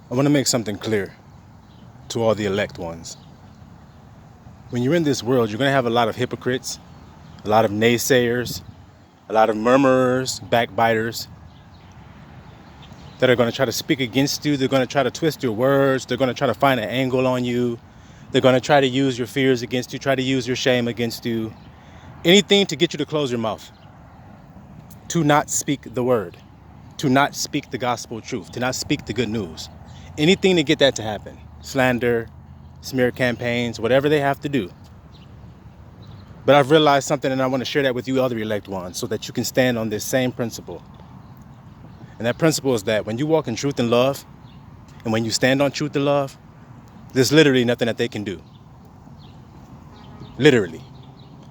I want to make something clear to all the elect ones. When you're in this world, you're going to have a lot of hypocrites, a lot of naysayers, a lot of murmurers, backbiters that are going to try to speak against you. They're going to try to twist your words. They're going to try to find an angle on you. They're going to try to use your fears against you, try to use your shame against you. Anything to get you to close your mouth, to not speak the word, to not speak the gospel truth, to not speak the good news. Anything to get that to happen. Slander, smear campaigns, whatever they have to do. But I've realized something, and I want to share that with you other elect ones so that you can stand on this same principle. And that principle is that when you walk in truth and love, and when you stand on truth and love, there's literally nothing that they can do. Literally.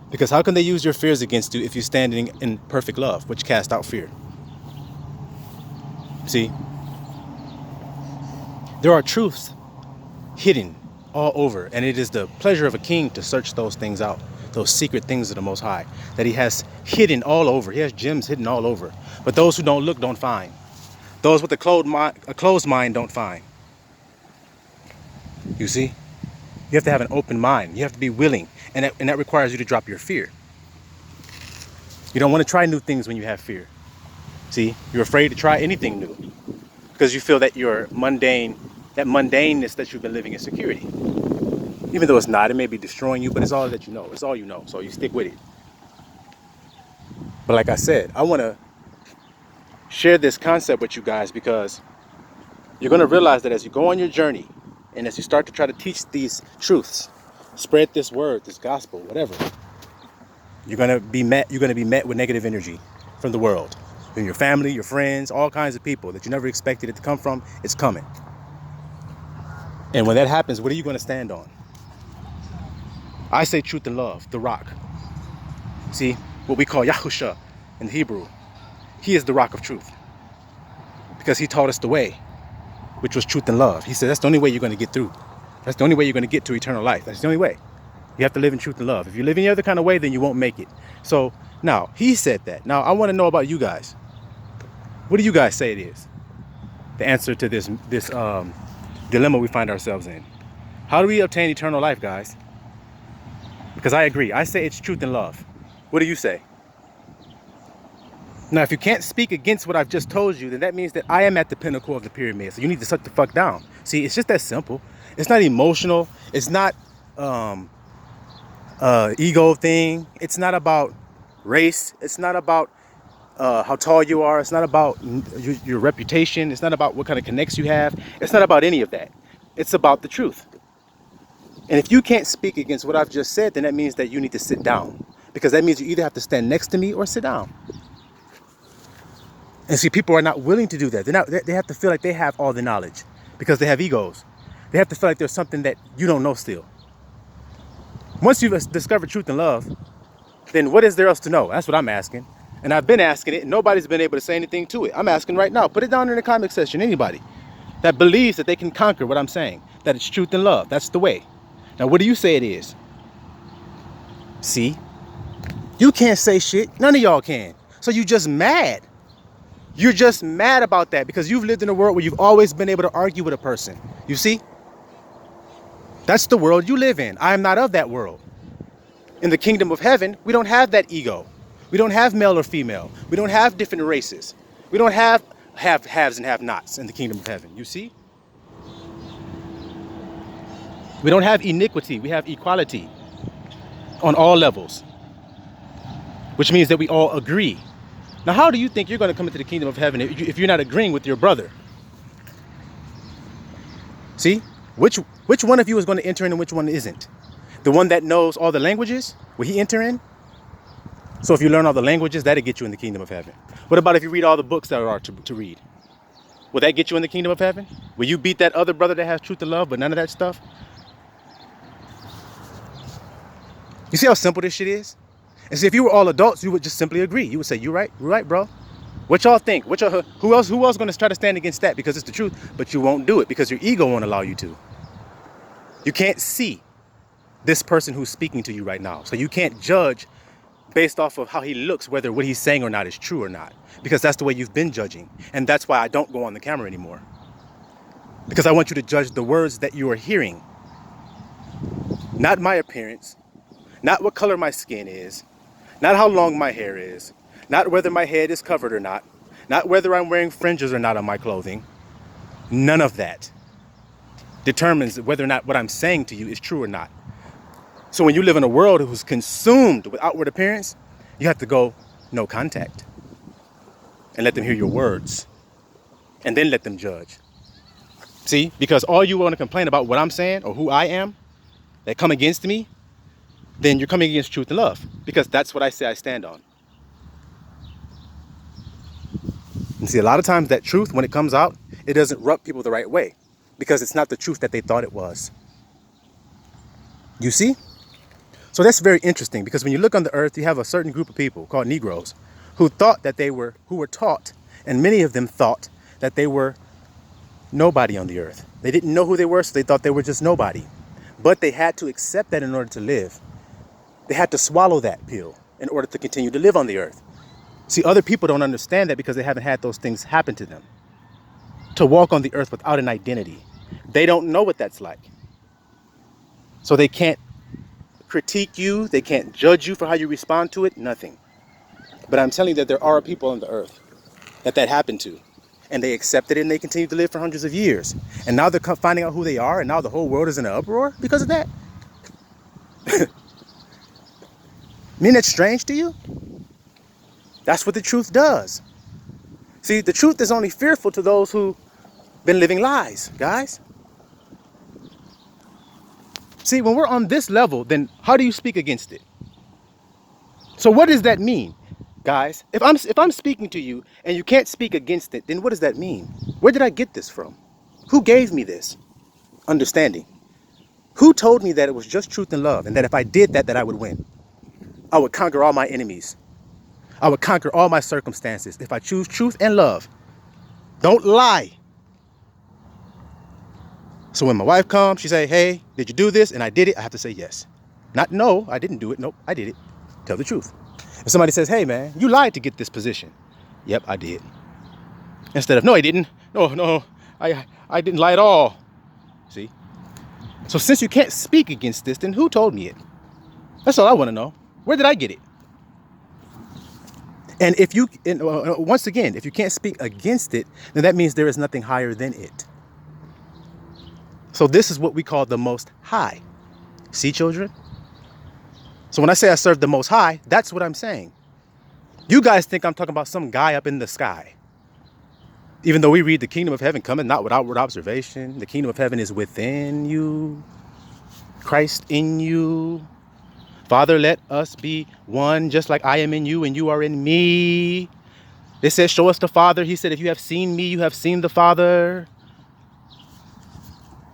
Because how can they use your fears against you if you're standing in perfect love, which casts out fear? See? There are truths hidden all over, and it is the pleasure of a king to search those things out, those secret things of the Most High, that he has hidden all over. He has gems hidden all over. But those who don't look don't find. Those with a closed mind don't find. You see? You have to have an open mind. You have to be willing, and that requires you to drop your fear. You don't want to try new things when you have fear. See? You're afraid to try anything new because you feel that you're mundane, that mundaneness that you've been living in security. Even though it's not, it may be destroying you, but it's all that you know. It's all you know, so you stick with it. But like I said, I want to share this concept with you guys because you're going to realize that as you go on your journey and as you start to try to teach these truths, spread this word, this gospel, whatever, you're going to be met with negative energy from the world, from your family, your friends, all kinds of people that you never expected it to come from. It's coming. And when that happens, what are you going to stand on? I say truth and love, the rock. See, what we call Yahusha in Hebrew. He is the rock of truth because he taught us the way, which was truth and love. He said that's the only way you're going to get through. That's the only way you're going to get to eternal life. That's the only way. You have to live in truth and love. If you live any other kind of way, then you won't make it. So now he said that. Now I want to know about you guys. What do you guys say it is? The answer to this dilemma we find ourselves in. How do we obtain eternal life, guys? Because I agree. I say it's truth and love. What do you say? Now, if you can't speak against what I've just told you, then that means that I am at the pinnacle of the pyramid. So you need to shut the fuck down. See, it's just that simple. It's not emotional. It's not ego thing. It's not about race. It's not about how tall you are. It's not about your reputation. It's not about what kind of connects you have. It's not about any of that. It's about the truth. And if you can't speak against what I've just said, then that means that you need to sit down. Because that means you either have to stand next to me or sit down. And see, people are not willing to do that. They have to feel like they have all the knowledge because they have egos. They have to feel like there's something that you don't know still. Once you've discovered truth and love, then what is there else to know? That's what I'm asking. And I've been asking it, and nobody's been able to say anything to it. I'm asking right now. Put it down in the comment section. Anybody that believes that they can conquer what I'm saying, that it's truth and love. That's the way. Now, what do you say it is? See? You can't say shit. None of y'all can. So you just mad. You're just mad about that because you've lived in a world where you've always been able to argue with a person. You see? That's the world you live in. I am not of that world. In the kingdom of heaven, we don't have that ego. We don't have male or female. We don't have different races. We don't have haves and have-nots in the kingdom of heaven. You see? We don't have iniquity. We have equality on all levels, which means that we all agree. Now, how do you think you're going to come into the kingdom of heaven if you're not agreeing with your brother? See? Which one of you is going to enter in and which one isn't? The one that knows all the languages, will he enter in? So if you learn all the languages, that'll get you in the kingdom of heaven. What about if you read all the books that are to read? Will that get you in the kingdom of heaven? Will you beat that other brother that has truth and love, but none of that stuff? You see how simple this shit is? And see, if you were all adults, you would just simply agree. You would say, you're right, bro. What y'all think? Who else going to try to stand against that because it's the truth? But you won't do it because your ego won't allow you to. You can't see this person who's speaking to you right now. So you can't judge based off of how he looks, whether what he's saying or not is true or not. Because that's the way you've been judging. And that's why I don't go on the camera anymore. Because I want you to judge the words that you are hearing, not my appearance, not what color my skin is, not how long my hair is, not whether my head is covered or not whether I'm wearing fringes or not on my clothing. None of that determines whether or not what I'm saying to you is true or not. So when you live in a world who's consumed with outward appearance, you have to go no contact and let them hear your words and then let them judge. See, because all you want to complain about what I'm saying or who I am that come against me, then you're coming against truth and love, because that's what I say I stand on. And see, a lot of times that truth, when it comes out, it doesn't rub people the right way because it's not the truth that they thought it was. You see? So that's very interesting, because when you look on the earth, you have a certain group of people called Negroes who thought that who were taught, and many of them thought that they were nobody on the earth. They didn't know who they were, so they thought they were just nobody. But they had to accept that in order to live. They had to swallow that pill in order to continue to live on the earth. See, other people don't understand that because they haven't had those things happen to them. To walk on the earth without an identity. They don't know what that's like. So they can't critique you. They can't judge you for how you respond to it. Nothing. But I'm telling you that there are people on the earth that happened to. And they accepted it and they continue to live for hundreds of years. And now they're finding out who they are, and now the whole world is in an uproar because of that. Mean that's strange to you? That's what the truth does. See, the truth is only fearful to those who've been living lies, guys. See, when we're on this level, then how do you speak against it? So what does that mean, guys? If I'm speaking to you and you can't speak against it, then what does that mean? Where did I get this from? Who gave me this understanding? Who told me that it was just truth and love, and that if I did that I would win? I would conquer all my enemies. I would conquer all my circumstances if I choose truth and love. Don't lie. So when my wife comes, she say, hey, did you do this? And I did it. I have to say yes. Not no, I didn't do it. Nope, I did it. Tell the truth. If somebody says, hey, man, you lied to get this position. Yep, I did. Instead of, no, I didn't. No, I didn't lie at all. See? So since you can't speak against this, then who told me it? That's all I want to know. Where did I get it? And once again, if you can't speak against it, then that means there is nothing higher than it. So this is what we call the Most High. See, children? So when I say I serve the Most High, that's what I'm saying. You guys think I'm talking about some guy up in the sky. Even though we read the kingdom of heaven coming not with outward observation. The kingdom of heaven is within you. Christ in you. Father, let us be one, just like I am in you and you are in me. It says, show us the Father. He said, if you have seen me, you have seen the Father.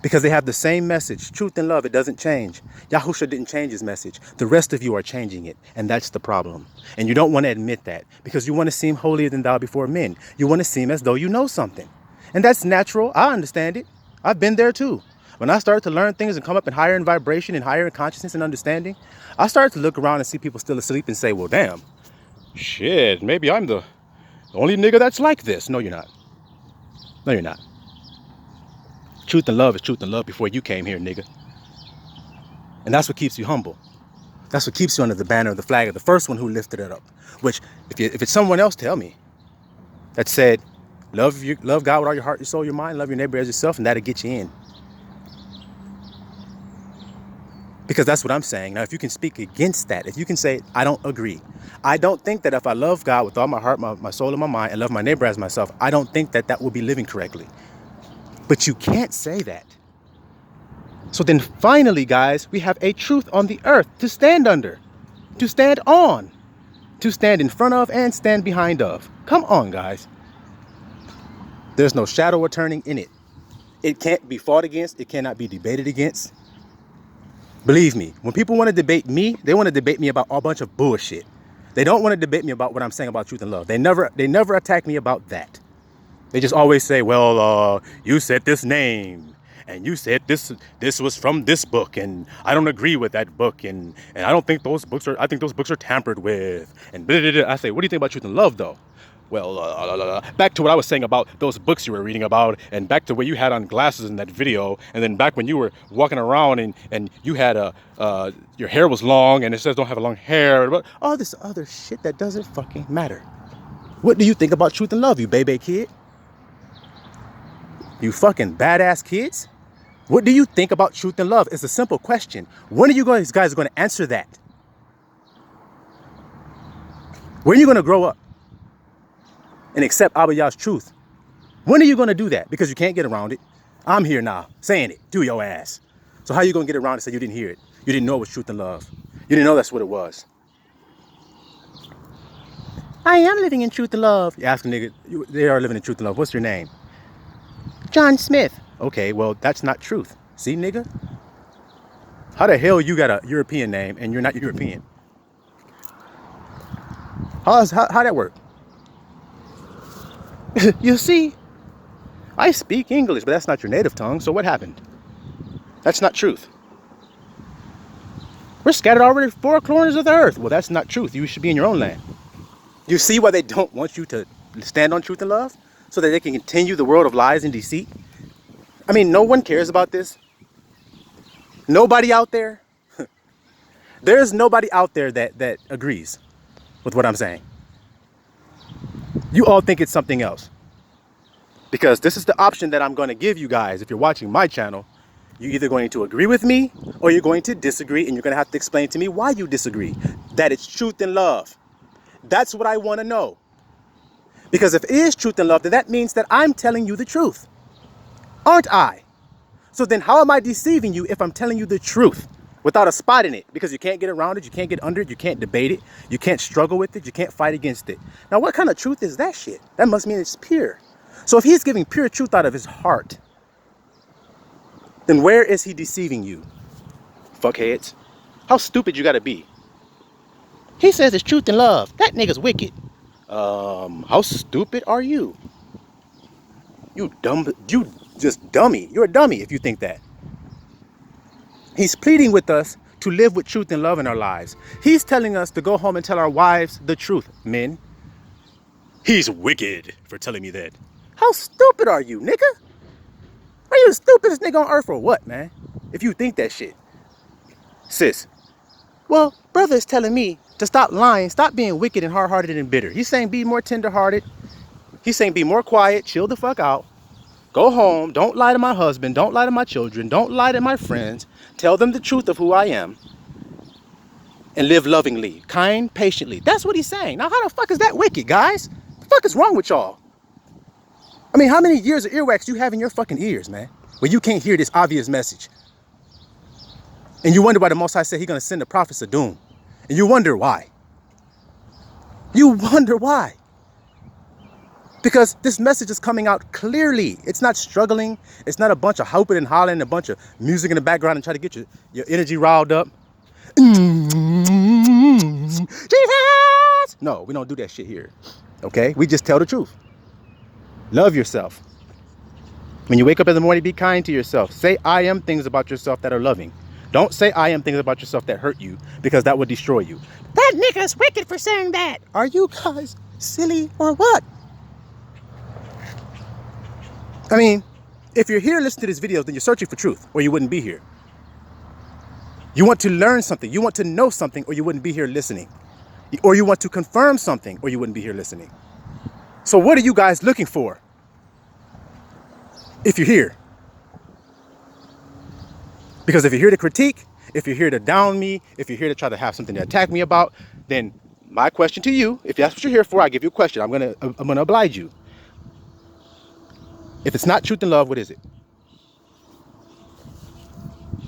Because they have the same message, truth and love. It doesn't change. Yahusha didn't change his message. The rest of you are changing it. And that's the problem. And you don't want to admit that because you want to seem holier than thou before men. You want to seem as though you know something. And that's natural. I understand it. I've been there too. When I started to learn things and come up in higher in vibration and higher in consciousness and understanding, I started to look around and see people still asleep and say, well, damn, shit, maybe I'm the only nigga that's like this. No, you're not. No, you're not. Truth and love is truth and love before you came here, nigga. And that's what keeps you humble. That's what keeps you under the banner of the flag of the first one who lifted it up. Which, if it's someone else, tell me. That said, love God with all your heart, your soul, your mind, love your neighbor as yourself, and that'll get you in. Because that's what I'm saying. Now, if you can speak against that, if you can say, I don't agree. I don't think that if I love God with all my heart, my soul, and my mind, and love my neighbor as myself, I don't think that will be living correctly. But you can't say that. So then finally, guys, we have a truth on the earth to stand under, to stand on, to stand in front of and stand behind of. Come on, guys. There's no shadow or turning in it. It can't be fought against. It cannot be debated against. Believe me, when people want to debate me, they want to debate me about a bunch of bullshit. They don't want to debate me about what I'm saying about truth and love. They never attack me about that. They just always say, well, you said this name and you said this was from this book and I don't agree with that book and I don't think those books are, I think those books are tampered with and blah, blah, blah. I say, what do you think about truth and love though? well, back to what I was saying about those books you were reading about, and back to where you had on glasses in that video, and then back when you were walking around and you had your hair was long and it says don't have a long hair, but all this other shit that doesn't fucking matter. What do you think about truth and love, you baby kid? You fucking badass kids? What do you think about truth and love? It's a simple question. When are you guys going to answer that? When are you going to grow up and accept Abba Yah's truth? When are you going to do that? Because you can't get around it. I'm here now saying it to your ass. So how are you going to get around it and say you didn't hear it? You didn't know it was truth and love. You didn't know that's what it was. I am living in truth and love. You ask a nigga, they are living in truth and love. What's your name? John Smith. Okay, well, that's not truth. See, nigga? How the hell you got a European name and you're not European? How that work? You see, I speak English, but that's not your native tongue, so what happened? That's not truth. We're scattered all over the four corners of the earth. Well, that's not truth. You should be in your own land. You see why they don't want you to stand on truth and love? So that they can continue the world of lies and deceit? I mean, no one cares about this. Nobody out there. There's nobody out there that agrees with what I'm saying. You all think it's something else. Because this is the option that I'm going to give you guys. If you're watching my channel, you're either going to agree with me or you're going to disagree, and you're going to have to explain to me why you disagree. That it's truth and love. That's what I want to know. Because if it is truth and love, then that means that I'm telling you the truth. Aren't I? So then how am I deceiving you if I'm telling you the truth without a spot in it? Because you can't get around it, you can't get under it, you can't debate it, you can't struggle with it, you can't fight against it. Now what kind of truth is that shit? That must mean it's pure. So if he's giving pure truth out of his heart, then where is he deceiving you? Fuckheads. How stupid you gotta be. He says it's truth and love. That nigga's wicked. How stupid are you? You just dummy. You're a dummy if you think that. He's pleading with us to live with truth and love in our lives. He's telling us to go home and tell our wives the truth, men. He's wicked for telling me that. How stupid are you, nigga? Are you the stupidest nigga on earth or what, man? If you think that shit. Sis. Well, brother is telling me to stop lying, stop being wicked and hard-hearted and bitter. He's saying be more tender-hearted. He's saying be more quiet, chill the fuck out. Go home, don't lie to my husband, don't lie to my children, don't lie to my friends. Tell them the truth of who I am. And live lovingly, kind, patiently. That's what he's saying. Now how the fuck is that wicked, guys? The fuck is wrong with y'all? I mean, how many years of earwax do you have in your fucking ears, man? Where you can't hear this obvious message. And you wonder why the Most High said he's going to send the prophets of doom. And you wonder why. You wonder why. Because this message is coming out clearly. It's not struggling. It's not a bunch of hooping and hollering, a bunch of music in the background and try to get your energy riled up. Jesus! No, we don't do that shit here. Okay? We just tell the truth. Love yourself. When you wake up in the morning, be kind to yourself. Say I am things about yourself that are loving. Don't say I am things about yourself that hurt you, because that will destroy you. That nigga's wicked for saying that. Are you guys silly or what? I mean, if you're here listening to this video, then you're searching for truth, or you wouldn't be here. You want to learn something, you want to know something, or you wouldn't be here listening. Or you want to confirm something, or you wouldn't be here listening. So what are you guys looking for if you're here? Because if you're here to critique, if you're here to down me, if you're here to try to have something to attack me about, then my question to you, if that's what you're here for, I give you a question. I'm gonna oblige you. If it's not truth and love, what is it?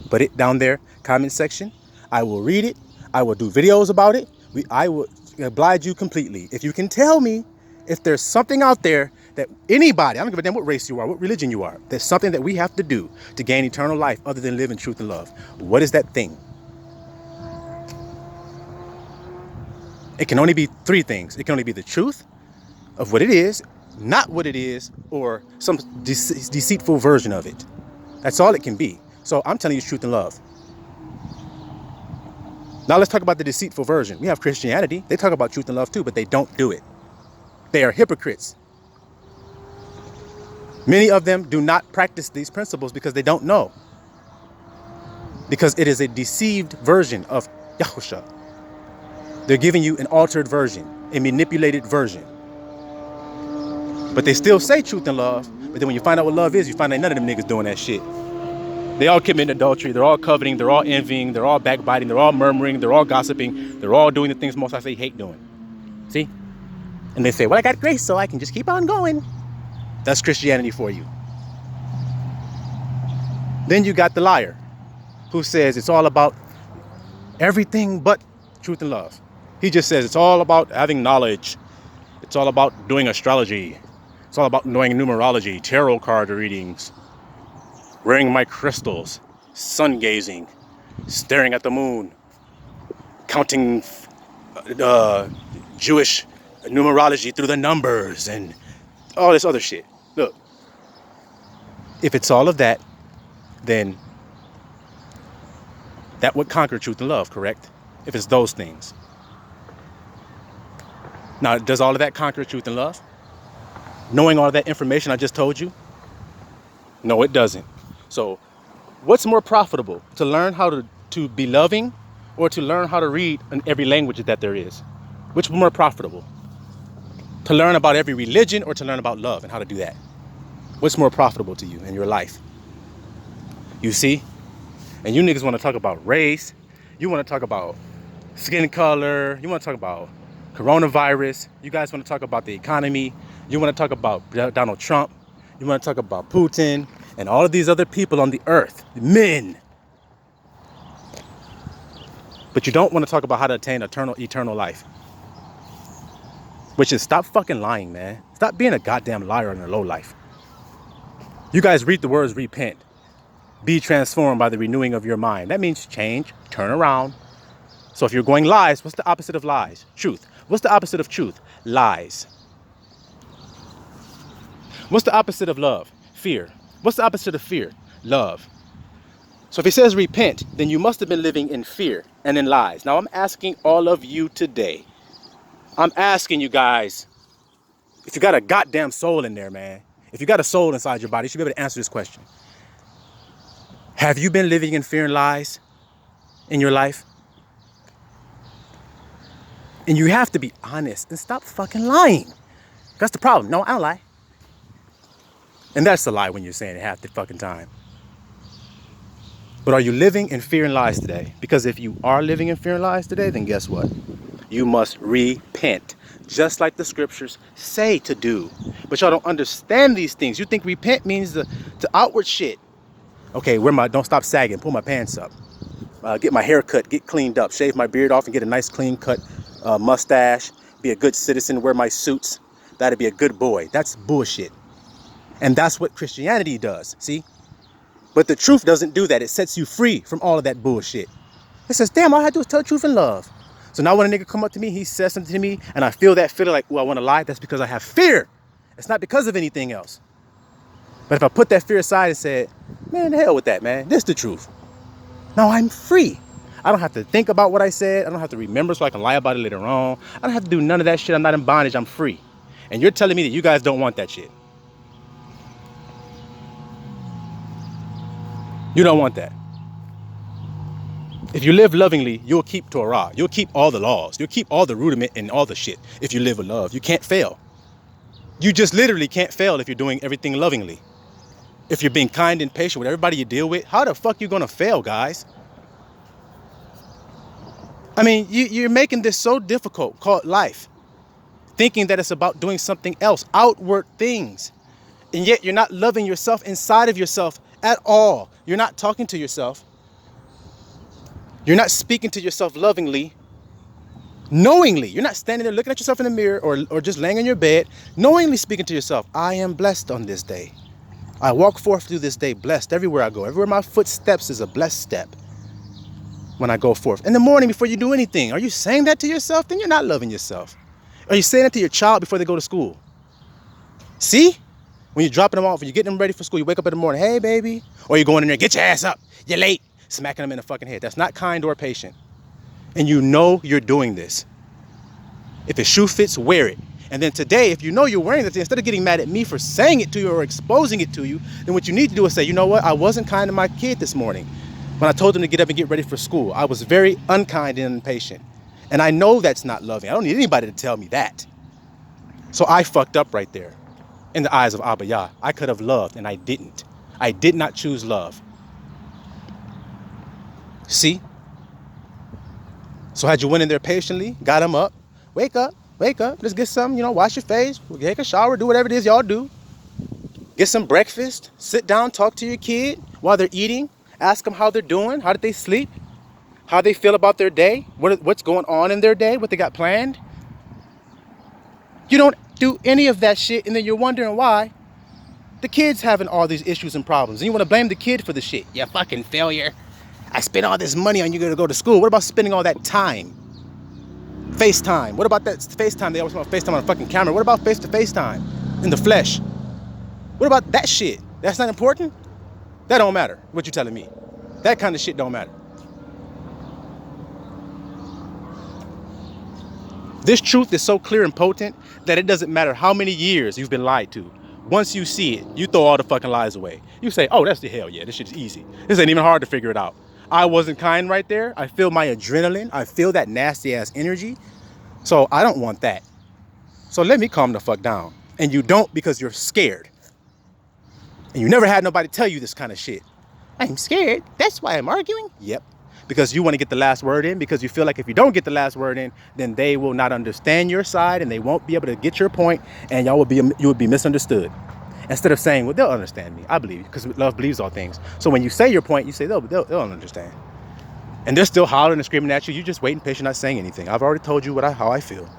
Put it down there, comment section. I will read it. I will do videos about it. I will oblige you completely. If you can tell me if there's something out there that anybody, I don't give a damn what race you are, what religion you are, there's something that we have to do to gain eternal life other than live in truth and love. What is that thing? It can only be three things. It can only be the truth of what it is, not what it is, or some deceitful version of it. That's all it can be. So I'm telling you truth and love. Now let's talk about the deceitful version. We have Christianity. They talk about truth and love too, but they don't do it. They are hypocrites. Many of them do not practice these principles because they don't know. Because it is a deceived version of Yahusha. They're giving you an altered version, a manipulated version. But they still say truth and love. But then when you find out what love is, you find out none of them niggas doing that shit. They all commit adultery. They're all coveting. They're all envying. They're all backbiting. They're all murmuring. They're all gossiping. They're all doing the things most I say hate doing. See? And they say, well, I got grace, so I can just keep on going. That's Christianity for you. Then you got the liar who says it's all about everything but truth and love. He just says it's all about having knowledge. It's all about doing astrology. It's all about knowing numerology, tarot card readings, wearing my crystals, sun gazing, staring at the moon, counting Jewish numerology through the numbers and all this other shit. Look, if it's all of that, then that would conquer truth and love, correct? If it's those things. Now, does all of that conquer truth and love? Knowing all that information I just told you? No, it doesn't. So what's more profitable, to learn how to be loving or to learn how to read in every language that there is? Which is more profitable? To learn about every religion or to learn about love and how to do that? What's more profitable to you in your life? You see? And you niggas want to talk about race. You want to talk about skin color. You want to talk about coronavirus. You guys want to talk about the economy. You want to talk about Donald Trump. You want to talk about Putin and all of these other people on the earth. Men. But you don't want to talk about how to attain eternal life. Which is stop fucking lying, man. Stop being a goddamn liar and a low life. You guys read the words repent. Be transformed by the renewing of your mind. That means change, turn around. So if you're going lies, what's the opposite of lies? Truth. What's the opposite of truth? Lies. What's the opposite of love? Fear. What's the opposite of fear? Love. So if he says repent, then you must have been living in fear and in lies. Now I'm asking all of you today. I'm asking you guys, if you got a goddamn soul in there, man, if you got a soul inside your body, you should be able to answer this question. Have you been living in fear and lies in your life? And you have to be honest and stop fucking lying. That's the problem. No, I don't lie. And that's the lie when you're saying it half the fucking time. But are you living in fear and lies today? Because if you are living in fear and lies today, then guess what? You must repent. Just like the scriptures say to do. But y'all don't understand these things. You think repent means the outward shit. Okay, don't stop sagging. Pull my pants up. Get my hair cut. Get cleaned up. Shave my beard off and get a nice clean cut mustache. Be a good citizen. Wear my suits. That'd be a good boy. That's bullshit. And that's what Christianity does. See? But the truth doesn't do that. It sets you free from all of that bullshit. It says, damn, all I have to do is tell the truth in love. So now when a nigga come up to me, he says something to me, and I feel that feeling like, oh, I want to lie. That's because I have fear. It's not because of anything else. But if I put that fear aside and said, man, the hell with that, man. This is the truth. Now I'm free. I don't have to think about what I said. I don't have to remember so I can lie about it later on. I don't have to do none of that shit. I'm not in bondage. I'm free. And you're telling me that you guys don't want that shit. You don't want that. If you live lovingly, you'll keep Torah. You'll keep all the laws. You'll keep all the rudiment and all the shit if you live with love. You can't fail. You just literally can't fail if you're doing everything lovingly. If you're being kind and patient with everybody you deal with, how the fuck you gonna fail, guys? I mean, you're making this so difficult, called life, thinking that it's about doing something else, outward things. And yet you're not loving yourself inside of yourself at all. You're not talking to yourself. You're not speaking to yourself lovingly, knowingly. You're not standing there looking at yourself in the mirror or just laying in your bed, knowingly speaking to yourself. I am blessed on this day. I walk forth through this day blessed everywhere I go. Everywhere my foot steps is a blessed step when I go forth. In the morning before you do anything, are you saying that to yourself? Then you're not loving yourself. Are you saying that to your child before they go to school? See? When you're dropping them off, when you're getting them ready for school, you wake up in the morning, hey, baby. Or you're going in there, get your ass up. You're late. Smacking them in the fucking head. That's not kind or patient. And you know you're doing this. If the shoe fits, wear it. And then today, if you know you're wearing that thing, instead of getting mad at me for saying it to you or exposing it to you, then what you need to do is say, you know what? I wasn't kind to my kid this morning when I told him to get up and get ready for school. I was very unkind and impatient. And I know that's not loving. I don't need anybody to tell me that. So I fucked up right there in the eyes of Abba Yah. I could have loved and I didn't. I did not choose love. See? So had you went in there patiently, got him up, wake up, let's get some, wash your face, take a shower, do whatever it is y'all do. Get some breakfast, sit down, talk to your kid while they're eating, ask them how they're doing, how did they sleep, how they feel about their day, what's going on in their day, what they got planned. You don't do any of that shit, and then you're wondering why the kid's having all these issues and problems, and you want to blame the kid for the shit. You fucking failure. I spent all this money on you to go to school. What about spending all that time? FaceTime. What about that FaceTime? They always want FaceTime on a fucking camera. What about face-to-face time in the flesh? What about that shit? That's not important? That don't matter. What you telling me? That kind of shit don't matter. This truth is so clear and potent that it doesn't matter how many years you've been lied to. Once you see it, you throw all the fucking lies away. You say, oh, that's the hell yeah. This shit is easy. This ain't even hard to figure it out. I wasn't kind right there. I feel my adrenaline. I feel that nasty ass energy. So I don't want that. So let me calm the fuck down. And you don't because you're scared. And you never had nobody tell you this kind of shit. I'm scared. That's why I'm arguing. Yep. Because you want to get the last word in, because you feel like if you don't get the last word in, then they will not understand your side and they won't be able to get your point, and you would be misunderstood. Instead of saying, well, they'll understand me. I believe you, because love believes all things. So when you say your point, you say they'll understand. And they're still hollering and screaming at you. You just waiting patient, not saying anything. I've already told you how I feel.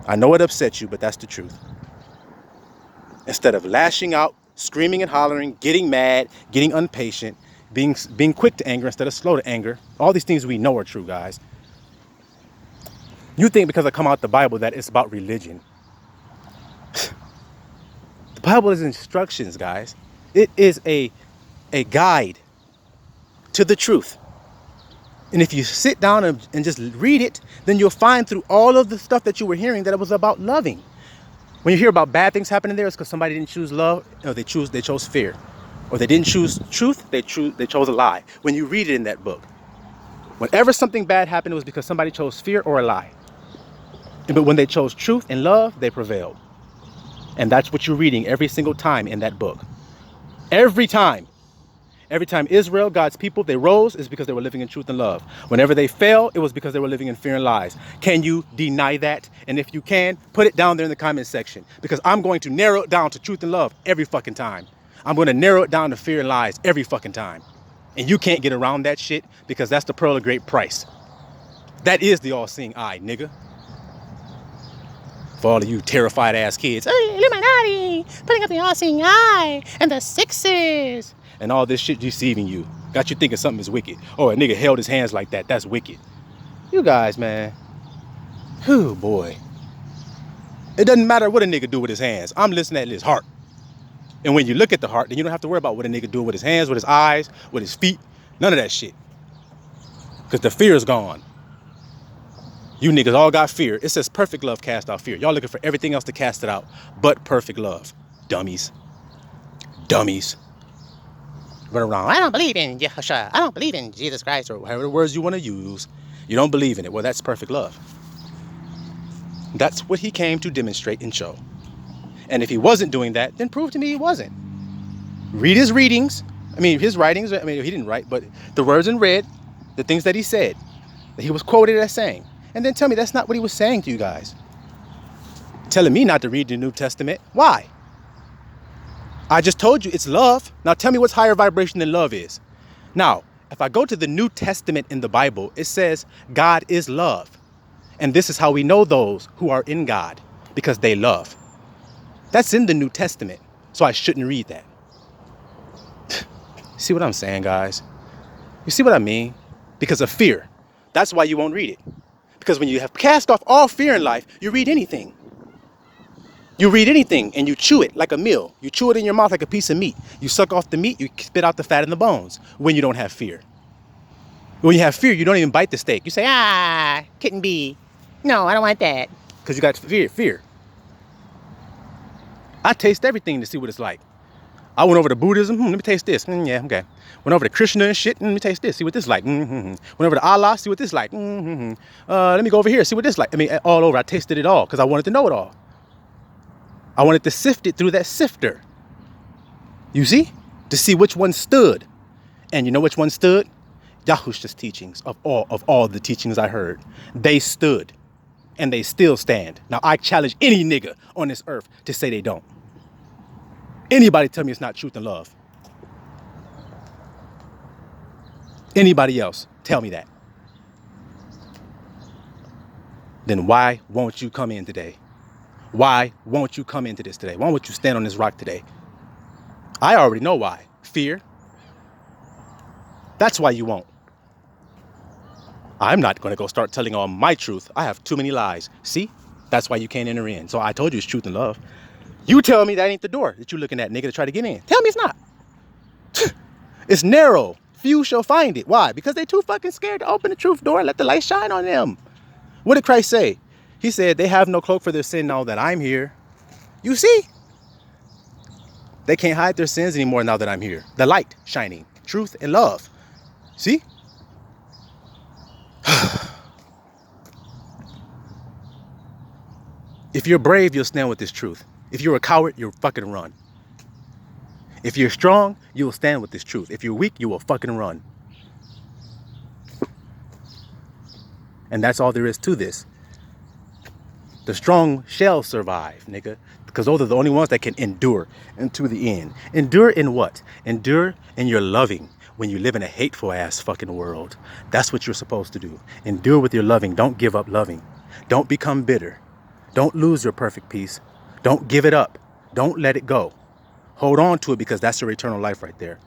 I know it upsets you, but that's the truth. Instead of lashing out, screaming and hollering, getting mad, getting impatient, being quick to anger instead of slow to anger. All these things we know are true, guys. You think because I come out the Bible that it's about religion. The Bible is instructions, guys. It is a guide to the truth. And if you sit down and just read it, then you'll find through all of the stuff that you were hearing that it was about loving. When you hear about bad things happening there, it's because somebody didn't choose love, or they chose fear. Or they didn't choose truth, they chose a lie. When you read it in that book, whenever something bad happened, it was because somebody chose fear or a lie. But when they chose truth and love, they prevailed. And that's what you're reading every single time in that book. Every time. Every time Israel, God's people, they rose, is because they were living in truth and love. Whenever they fell, it was because they were living in fear and lies. Can you deny that? And if you can, put it down there in the comment section, because I'm going to narrow it down to truth and love every fucking time. I'm going to narrow it down to fear and lies every fucking time. And you can't get around that shit, because that's the pearl of great price. That is the all-seeing eye, nigga. For all of you terrified ass kids, hey, Illuminati, putting up the all-seeing eye and the sixes and all this shit deceiving you. Got you thinking something is wicked. Oh, a nigga held his hands like that. That's wicked. You guys, man. Whew, boy. It doesn't matter what a nigga do with his hands. I'm listening at his heart. And when you look at the heart, then you don't have to worry about what a nigga doing with his hands, with his eyes, with his feet. None of that shit. Because the fear is gone. You niggas all got fear. It says perfect love cast out fear. Y'all looking for everything else to cast it out but perfect love. Dummies. Dummies. Run around. I don't believe in Yahusha. I don't believe in Jesus Christ, or whatever words you want to use. You don't believe in it. Well, that's perfect love. That's what he came to demonstrate and show. And if he wasn't doing that, then prove to me he wasn't. Read his readings. His writings. He didn't write, but the words in red, the things that he said, that he was quoted as saying. And then tell me that's not what he was saying to you guys. Telling me not to read the New Testament. Why? I just told you it's love. Now tell me what's higher vibration than love is. Now, if I go to the New Testament in the Bible, it says God is love. And this is how we know those who are in God, because they love. That's in the New Testament. So I shouldn't read that. See what I'm saying, guys? You see what I mean? Because of fear. That's why you won't read it. Because when you have cast off all fear in life, you read anything. You read anything and you chew it like a meal. You chew it in your mouth like a piece of meat. You suck off the meat, you spit out the fat and the bones when you don't have fear. When you have fear, you don't even bite the steak. You say, couldn't be. No, I don't want that. because you got fear. I taste everything to see what it's like. I went over to Buddhism. Let me taste this. Yeah, okay. Went over to Krishna and shit. Let me taste this. See what this like. Went over to Allah. See what this like. Let me go over here. See what this like. I mean, all over. I tasted it all because I wanted to know it all. I wanted to sift it through that sifter. You see? To see which one stood. And you know which one stood? Yahushua's teachings of all the teachings I heard. They stood. And they still stand. Now, I challenge any nigga on this earth to say they don't. Anybody tell me it's not truth and love? Anybody else tell me that? Then why won't you come in today? Why won't you come into this today? Why won't you stand on this rock today? I already know why. Fear. That's why you won't. I'm not going to go start telling all my truth. I have too many lies. See? That's why you can't enter in. So I told you it's truth and love. You tell me that ain't the door that you're looking at, nigga, to try to get in. Tell me it's not. It's narrow. Few shall find it. Why? Because they too fucking scared to open the truth door and let the light shine on them. What did Christ say? He said, they have no cloak for their sin now that I'm here. You see? They can't hide their sins anymore now that I'm here. The light shining. Truth and love. See? If you're brave, you'll stand with this truth. If you're a coward, you'll fucking run. If you're strong, you will stand with this truth. If you're weak, you will fucking run. And that's all there is to this. The strong shall survive, nigga. Because those are the only ones that can endure into the end. Endure in what? Endure in your loving when you live in a hateful ass fucking world. That's what you're supposed to do. Endure with your loving. Don't give up loving. Don't become bitter. Don't lose your perfect peace. Don't give it up. Don't let it go. Hold on to it because that's your eternal life right there.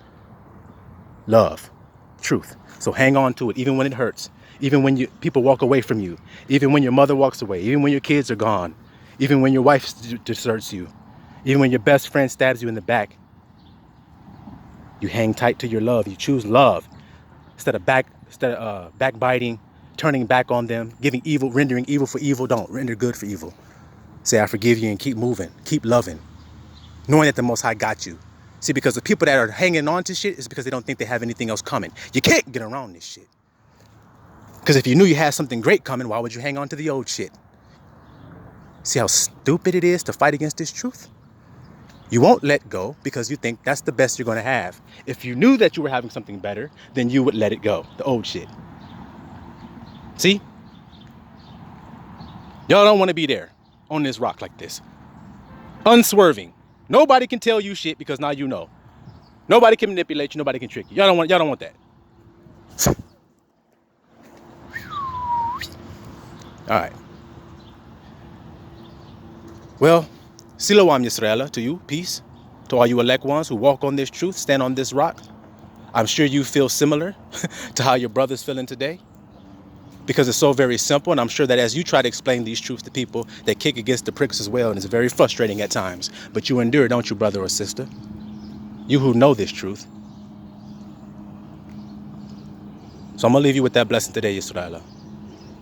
Love. Truth. So hang on to it even when it hurts. Even when people walk away from you. Even when your mother walks away. Even when your kids are gone. Even when your wife deserts you. Even when your best friend stabs you in the back. You hang tight to your love. You choose love. Instead of backbiting, turning back on them, giving evil, rendering evil for evil. Don't render good for evil. Say, I forgive you and keep moving. Keep loving. Knowing that the Most High got you. See, because the people that are hanging on to shit is because they don't think they have anything else coming. You can't get around this shit. Because if you knew you had something great coming, why would you hang on to the old shit? See how stupid it is to fight against this truth? You won't let go because you think that's the best you're going to have. If you knew that you were having something better, then you would let it go. The old shit. See? Y'all don't want to be there on this rock like this. Unswerving. Nobody can tell you shit because now you know. Nobody can manipulate you. Nobody can trick you. Y'all don't want that. All right. Well, Siloam Yisraela, to you, peace. To all you elect ones who walk on this truth, stand on this rock. I'm sure you feel similar to how your brother's feeling today. Because it's so very simple, and I'm sure that as you try to explain these truths to people, they kick against the pricks as well, and it's very frustrating at times. But you endure, don't you, brother or sister? You who know this truth. So I'm going to leave you with that blessing today, Yisraela.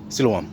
Siloam.